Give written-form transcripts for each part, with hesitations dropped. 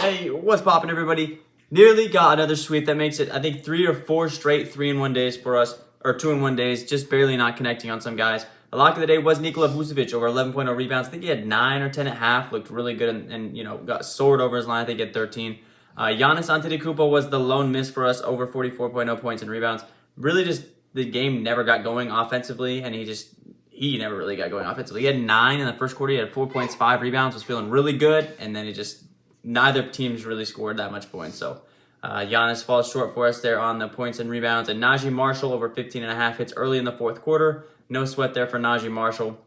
Hey, what's poppin', everybody? Nearly got another sweep that makes it, I think, 3 or 4 straight 3-in-1 days for us, or 2-in-1 days, just barely not connecting on some guys. The lock of the day was Nikola Vucevic over 11.0 rebounds. I think he had 9 or 10 and a half, looked really good, and got soared over his line. I think he had 13. Giannis Antetokounmpo was the lone miss for us, over 44.0 points and rebounds. Really just, the game never got going offensively, and he never really got going offensively. He had 9 in the first quarter. He had 4 points, 5 rebounds, was feeling really good, and then neither team's really scored that much points. So Giannis falls short for us there on the points and rebounds. And Najee Marshall over 15 and a half hits early in the fourth quarter. No sweat there for Najee Marshall.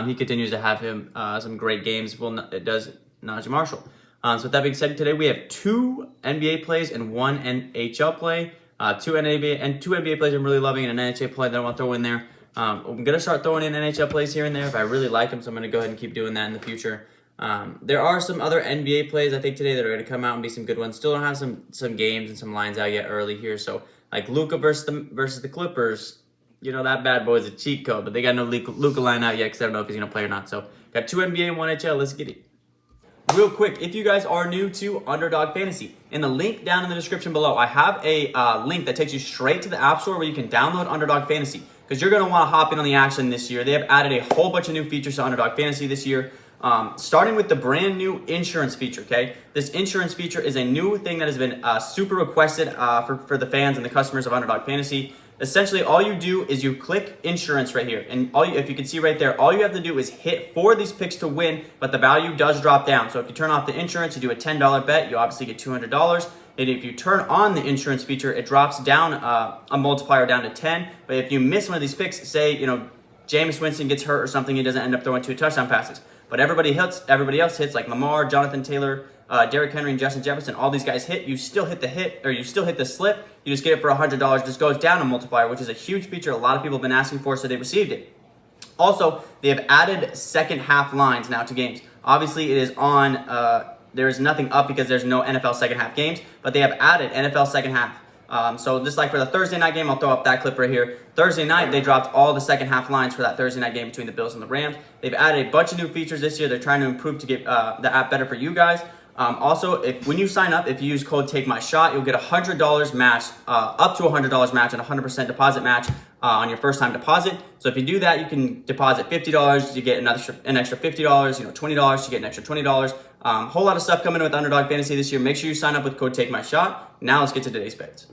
He continues to have him some great games. Well, it does Najee Marshall. So with that being said, today we have 2 NBA plays and 1 NHL play. 2 NBA plays I'm really loving, and an NHL play that I want to throw in there. I'm going to start throwing in NHL plays here and there if I really like them, so I'm going to go ahead and keep doing that in the future. There are some other NBA plays I think today that are going to come out and be some good ones. Still don't have some games and some lines out yet early here. So like Luka versus the Clippers, that bad boy is a cheat code, but they got no Luka line out yet because I don't know if he's going to play or not. So got 2 NBA and 1 NHL. Let's get it. Real quick, if you guys are new to Underdog Fantasy, in the link down in the description below, I have a link that takes you straight to the App Store where you can download Underdog Fantasy because you're going to want to hop in on the action this year. They have added a whole bunch of new features to Underdog Fantasy this year. Starting with the brand new insurance feature, okay? This insurance feature is a new thing that has been super requested for the fans and the customers of Underdog Fantasy. Essentially, all you do is you click insurance right here. And if you can see right there, all you have to do is hit 4 of these picks to win, but the value does drop down. So if you turn off the insurance, you do a $10 bet, you obviously get $200. And if you turn on the insurance feature, it drops down a multiplier down to 10. But if you miss one of these picks, say, Jameis Winston gets hurt or something, he doesn't end up throwing 2 touchdown passes. But everybody else hits, like Lamar, Jonathan Taylor, Derrick Henry, and Justin Jefferson. All these guys hit. You still hit the slip. You just get it for $100. Just goes down a multiplier, which is a huge feature a lot of people have been asking for, so they received it. Also, they have added second half lines now to games. Obviously, it is on. There is nothing up because there's no NFL second half games, but they have added NFL second half. So just like for the Thursday night game, I'll throw up that clip right here. Thursday night, they dropped all the second half lines for that Thursday night game between the Bills and the Rams. They've added a bunch of new features this year. They're trying to improve to get the app better for you guys. Also, when you sign up, if you use code TAKEMYSHOT, you'll get $100 match, up to $100 match and 100% deposit match on your first time deposit. So if you do that, you can deposit $50 to get an extra $50, $20 to get an extra $20. Whole lot of stuff coming with Underdog Fantasy this year. Make sure you sign up with code TAKEMYSHOT. Now let's get to today's bets.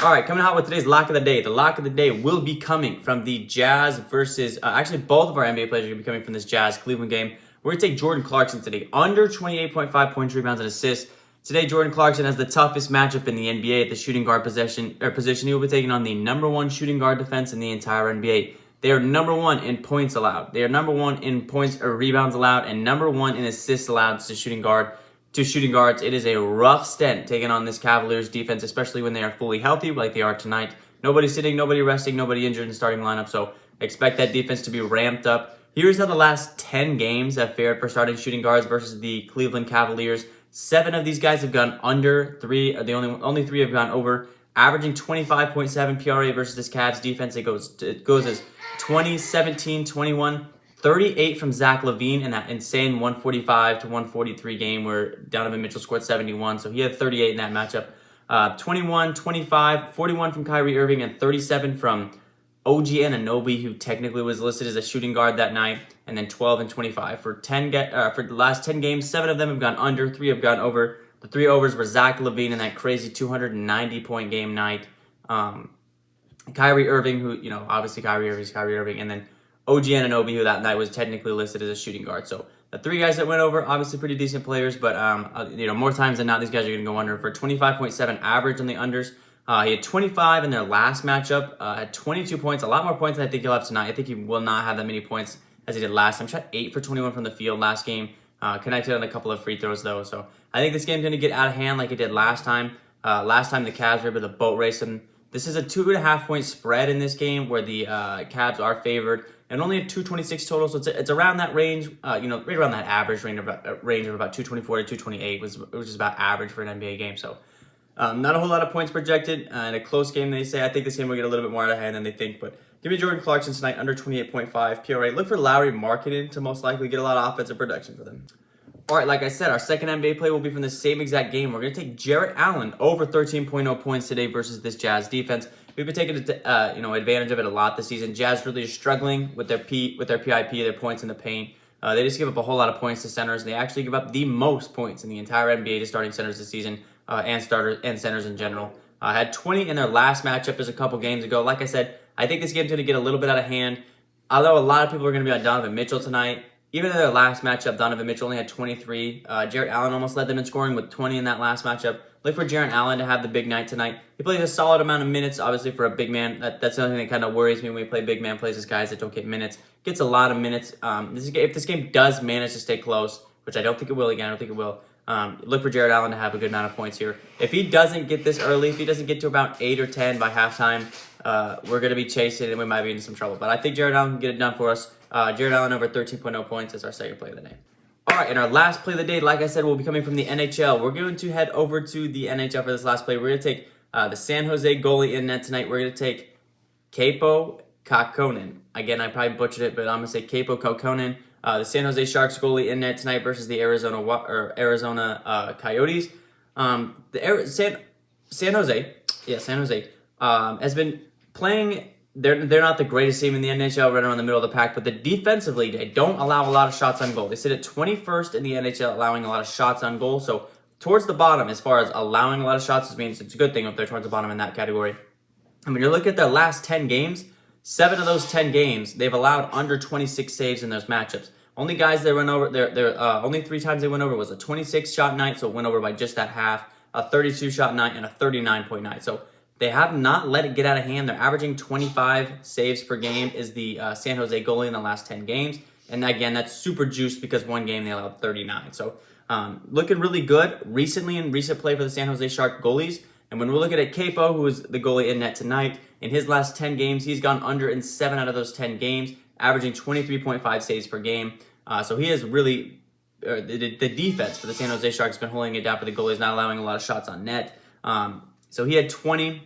All right, coming out with today's lock of the day. The lock of the day will be coming from the Jazz versus, actually both of our NBA players are going to be coming from this Jazz-Cleveland game. We're going to take Jordan Clarkson today, under 28.5 points, rebounds, and assists. Today, Jordan Clarkson has the toughest matchup in the NBA at the shooting guard position. He will be taking on the number 1 shooting guard defense in the entire NBA. They are number 1 in points allowed. They are number 1 in points or rebounds allowed, and number 1 in assists allowed to shooting guards. It is a rough stint taking on this Cavaliers defense, especially when they are fully healthy like they are tonight. Nobody sitting, nobody resting, nobody injured in the starting lineup, so expect that defense to be ramped up. Here's how the last 10 games have fared for starting shooting guards versus the Cleveland Cavaliers. 7 of these guys have gone under 3. The only 3 have gone over, averaging 25.7 PRA versus this Cavs defense. It goes as 20, 17, 21, 38 from Zach LaVine in that insane 145 to 143 game where Donovan Mitchell scored 71. So he had 38 in that matchup. 21, 25, 41 from Kyrie Irving, and 37 from OG Anunoby, who technically was listed as a shooting guard that night, and then 12 and 25. For the last 10 games, 7 of them have gone under, 3 have gone over. The 3 overs were Zach LaVine in that crazy 290-point game night. Kyrie Irving, who, obviously Kyrie Irving, and then OG Anunoby, who that night was technically listed as a shooting guard. So the 3 guys that went over, obviously pretty decent players, but more times than not, these guys are going to go under. For 25.7 average on the unders, he had 25 in their last matchup, had 22 points, a lot more points than I think he'll have tonight. I think he will not have that many points as he did last time. Shot 8 for 21 from the field last game, connected on a couple of free throws though. So I think this game's going to get out of hand like it did last time. Last time the Cavs were able to boat race them. This is a 2.5 point spread in this game where the Cavs are favored, and only a 226 total, so it's around that range, right around that average range of about 224 to 228, which is about average for an NBA game. So not a whole lot of points projected in a close game. They say I think this game will get a little bit more out of hand than they think, but give me Jordan Clarkson tonight under 28.5 PRA. Look for Lauri Markkanen to most likely get a lot of offensive production for them. All right, like I said, our second NBA play will be from the same exact game. We're going to take Jarrett Allen over 13.0 points today versus this Jazz defense. We've been taking advantage of it a lot this season. Jazz really is struggling with their PIP, their points in the paint. They just give up a whole lot of points to centers. They actually give up the most points in the entire NBA to starting centers this season, and centers in general. Had 20 in their last matchup just a couple games ago. Like I said, I think this game's going to get a little bit out of hand. Although a lot of people are going to be on Donovan Mitchell tonight. Even in their last matchup, Donovan Mitchell only had 23. Jarrett Allen almost led them in scoring with 20 in that last matchup. Look for Jarrett Allen to have the big night tonight. He plays a solid amount of minutes, obviously, for a big man. That's the only thing that kind of worries me when we play big man plays as guys that don't get minutes. Gets a lot of minutes. If this game does manage to stay close, which I don't think it will, I don't think it will, look for Jarrett Allen to have a good amount of points here. If he doesn't get this early, if he doesn't get to about 8 or 10 by halftime, we're going to be chasing and we might be in some trouble. But I think Jarrett Allen can get it done for us. Jarrett Allen over 13.0 points is our second play of the day. All right, and our last play of the day, like I said, will be coming from the NHL. We're going to head over to the NHL for this last play. We're going to take the San Jose goalie in net tonight. We're going to take Kaapo Kähkönen. Again, I probably butchered it, but I'm going to say Kaapo Kähkönen. The San Jose Sharks goalie in net tonight versus the Arizona Coyotes. San Jose has been playing. They're not the greatest team in the NHL, right around the middle of the pack, but defensively, they don't allow a lot of shots on goal. They sit at 21st in the NHL, allowing a lot of shots on goal. So towards the bottom, as far as allowing a lot of shots, this means it's a good thing if they're towards the bottom in that category. And when you look at their last 10 games, 7 of those 10 games, they've allowed under 26 saves in those matchups. Only guys they went over, only 3 times they went over was a 26-shot night, so it went over by just that half, a 32-shot night, and a 39-point night. So they have not let it get out of hand. They're averaging 25 saves per game is the San Jose goalie in the last 10 games. And again, that's super juiced because one game they allowed 39. So looking really good recently in recent play for the San Jose Shark goalies. And when we're looking at Kaapo, who is the goalie in net tonight, in his last 10 games, he's gone under in 7 out of those 10 games, averaging 23.5 saves per game. So he is really, the defense for the San Jose Sharks has been holding it down for the goalies, not allowing a lot of shots on net. So he had 20.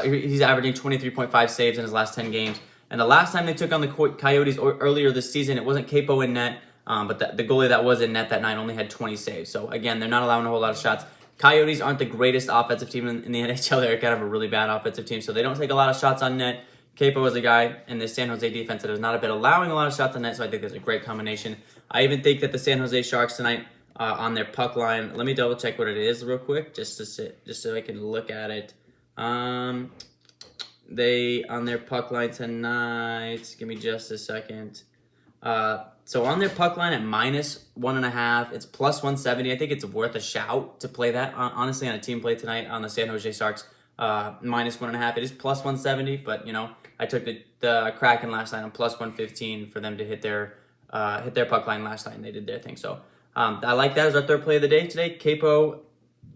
He's averaging 23.5 saves in his last 10 games. And the last time they took on the Coyotes earlier this season, it wasn't Kaapo in net, but the goalie that was in net that night only had 20 saves. So again, they're not allowing a whole lot of shots. Coyotes aren't the greatest offensive team in the NHL. They're kind of a really bad offensive team, so they don't take a lot of shots on net. Kaapo is a guy in the San Jose defense that has not been allowing a lot of shots on net, so I think there's a great combination. I even think that the San Jose Sharks tonight on their puck line, let me double check what it is real quick, just so I can look at it. They on their puck line tonight, give me just a second. So on their puck line at -1.5, it's plus 170. I think it's worth a shout to play that, honestly, on a team play tonight on the San Jose Sharks. -1.5. It is plus 170, but I took the Kraken last night on plus 115 for them to hit their puck line last night, and they did their thing. So I like that as our third play of the day today. Kaapo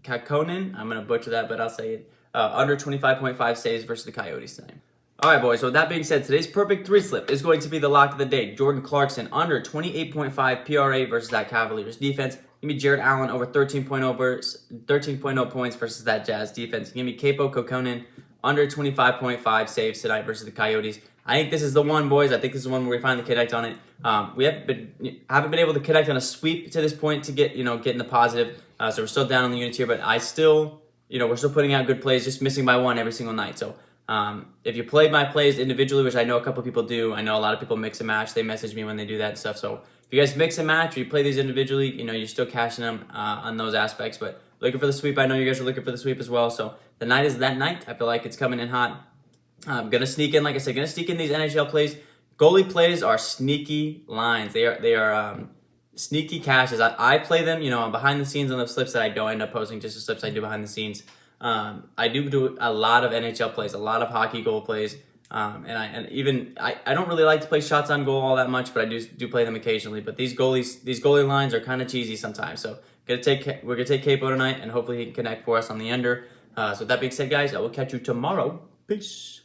Kähkönen. I'm gonna butcher that, but I'll say it. Under 25.5 saves versus the Coyotes tonight. All right, boys. So with that being said, today's perfect 3-slip is going to be the lock of the day. Jordan Clarkson under 28.5 PRA versus that Cavaliers defense. Give me Jarrett Allen over 13.0 points versus that Jazz defense. Give me Kaapo Kähkönen under 25.5 saves tonight versus the Coyotes. I think this is the one, boys. I think this is the one where we finally connect on it. We haven't been able to connect on a sweep to this point to get in the positive. So we're still down on the units here, but we're still putting out good plays, just missing by one every single night. So if you play my plays individually, which I know a couple people do, I know a lot of people mix and match. They message me when they do that stuff. So if you guys mix and match or you play these individually, you're still cashing them on those aspects. But looking for the sweep, I know you guys are looking for the sweep as well. So the night is that night. I feel like it's coming in hot. I'm going to sneak in, like I said, these NHL plays. Goalie plays are sneaky lines. They are sneaky cashes. I play them, behind the scenes on the slips that I don't end up posting, just the slips I do behind the scenes. I do a lot of NHL plays, a lot of hockey goal plays. I don't really like to play shots on goal all that much, but I do play them occasionally. But these goalie lines are kind of cheesy sometimes. So we're gonna take Kaapo tonight, and hopefully he can connect for us on the under. So with that being said, guys, I will catch you tomorrow. Peace.